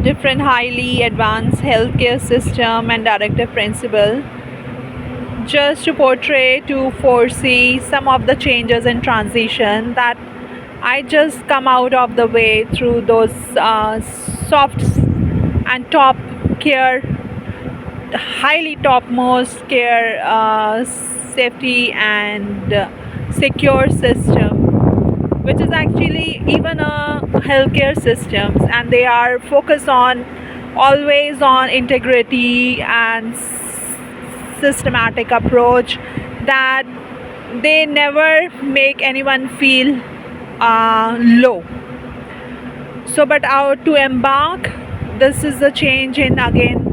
different highly advanced healthcare system and directive principle, just to portray, to foresee some of the changes in transition that I just come out of the way through those soft and top care, highly topmost care, safety and secure system, which is actually even a healthcare systems, and they are focused on always on integrity and systematic approach, that they never make anyone feel low. So but out to embark, this is the change in again,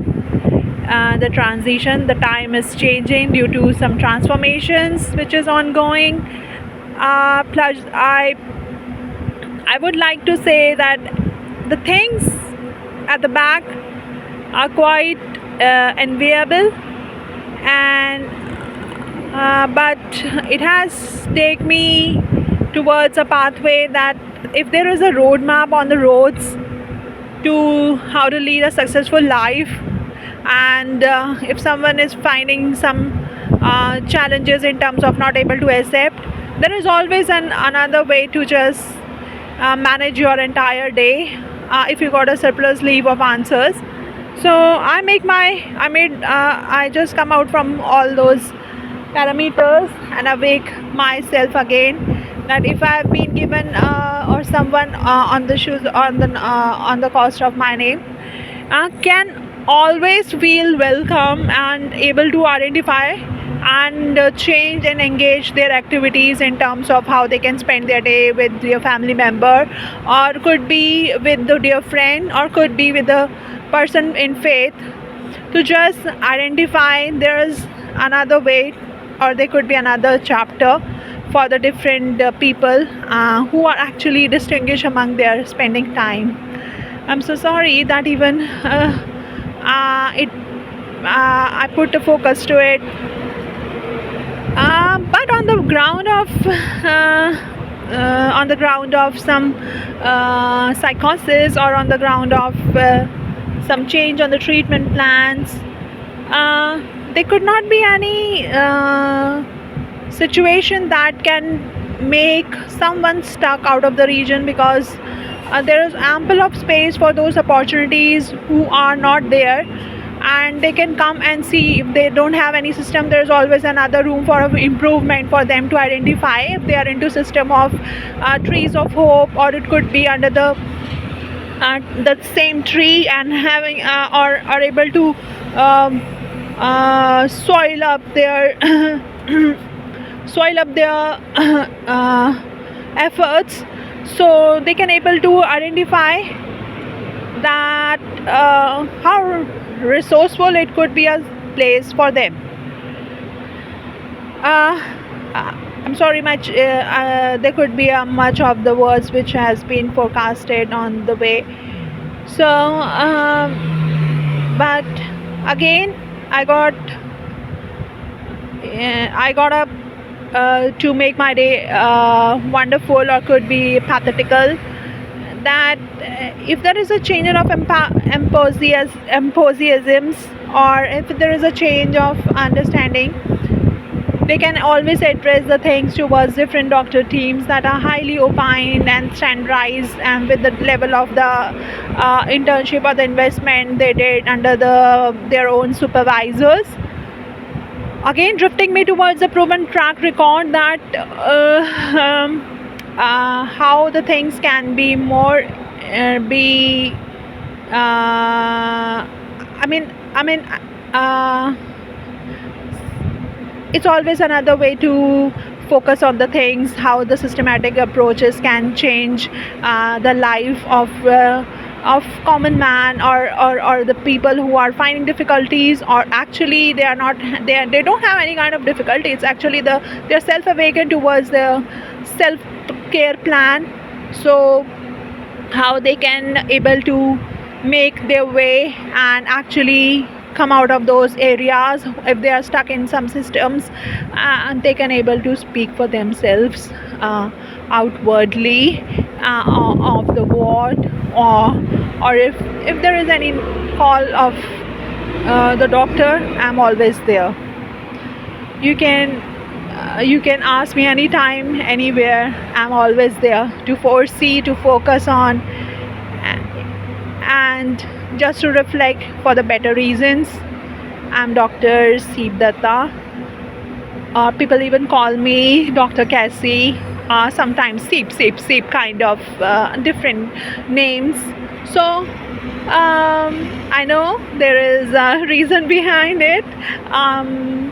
the transition, the time is changing due to some transformations which is ongoing. Plus I would like to say that the things at the back are quite enviable, and but it has taken me towards a pathway that if there is a roadmap on the roads to how to lead a successful life, and if someone is finding some challenges in terms of not able to accept, there is always another way to just manage your entire day if you got a surplus leave of answers. So I just come out from all those parameters and awake myself again, that if I have been given or someone on the shoes on the cost of my name can always feel welcome and able to identify and change and engage their activities in terms of how they can spend their day with their family member, or could be with the dear friend, or could be with the person in faith, to just identify there is another way, or there could be another chapter for the different people who are actually distinguished among their spending time. I'm so sorry that even I put the focus to it, but on the ground of some psychosis, or on the ground of some change on the treatment plans, there could not be any situation that can make someone stuck out of the region, because there is ample of space for those opportunities who are not there, and they can come and see. If they don't have any system, there is always another room for improvement for them to identify. If they are into system of trees of hope, or it could be under the same tree and having or are able to soil up their efforts, so they can able to identify that how resourceful it could be a place for them. I'm sorry, much there could be much of the words which has been forecasted on the way. So but again, I got up to make my day wonderful, or could be pathetical, that if there is a change of enthusiasms, or if there is a change of understanding, they can always address the things towards different doctor teams that are highly opined and standardized, and with the level of the internship or the investment they did under their own supervisors. Again, drifting me towards a proven track record, that how the things can be more be it's always another way to focus on the things, how the systematic approaches can change the life of common man, or the people who are finding difficulties, or actually they don't have any kind of difficulty. It's actually they're self-awakened towards the self-care plan. So how they can able to make their way and actually come out of those areas if they are stuck in some systems, and they can able to speak for themselves outwardly of the ward, or if there is any call of the doctor, I'm always there. You can ask me anytime, anywhere. I'm always there to foresee, to focus on, and just to reflect for the better reasons. I'm Dr. Seep Datta. People even call me Dr. Cassie. Sometimes Seep, kind of different names. So I know there is a reason behind it.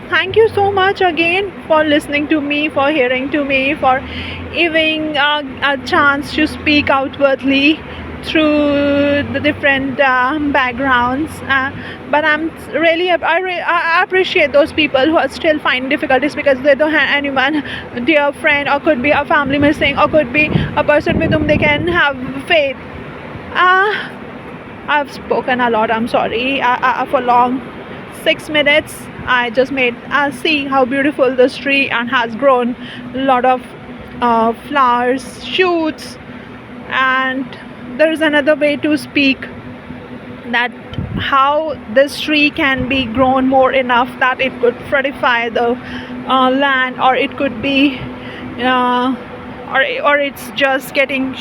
Thank you so much again for listening to me, for hearing to me, for giving a chance to speak outwardly through the different backgrounds. But I appreciate those people who are still finding difficulties because they don't have anyone, dear friend, or could be a family missing, or could be a person with whom they can have faith. I've spoken a lot. I'm sorry. For long 6 minutes, I just made see how beautiful this tree and has grown. A lot of flowers, shoots, and there is another way to speak that how this tree can be grown more enough that it could fructify the land, or it could be or it's just getting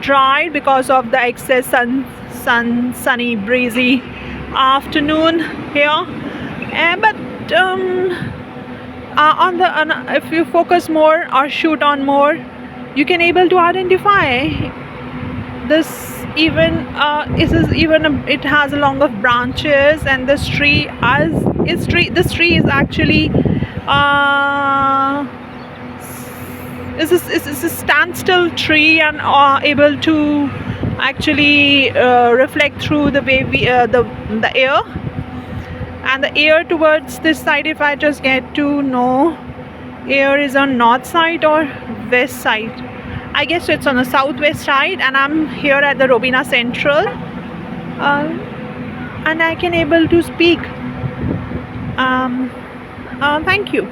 dried because of the excess sunny breezy afternoon here. But if you focus more or shoot on more, you can able to identify this. It has a long of branches, and this tree is actually is a standstill tree, and able to actually reflect through the way the air, and the air towards this side. If I just get to know, air is on north side or west side. I guess it's on the southwest side, and I'm here at the Robina Central, and I can able to speak. Thank you.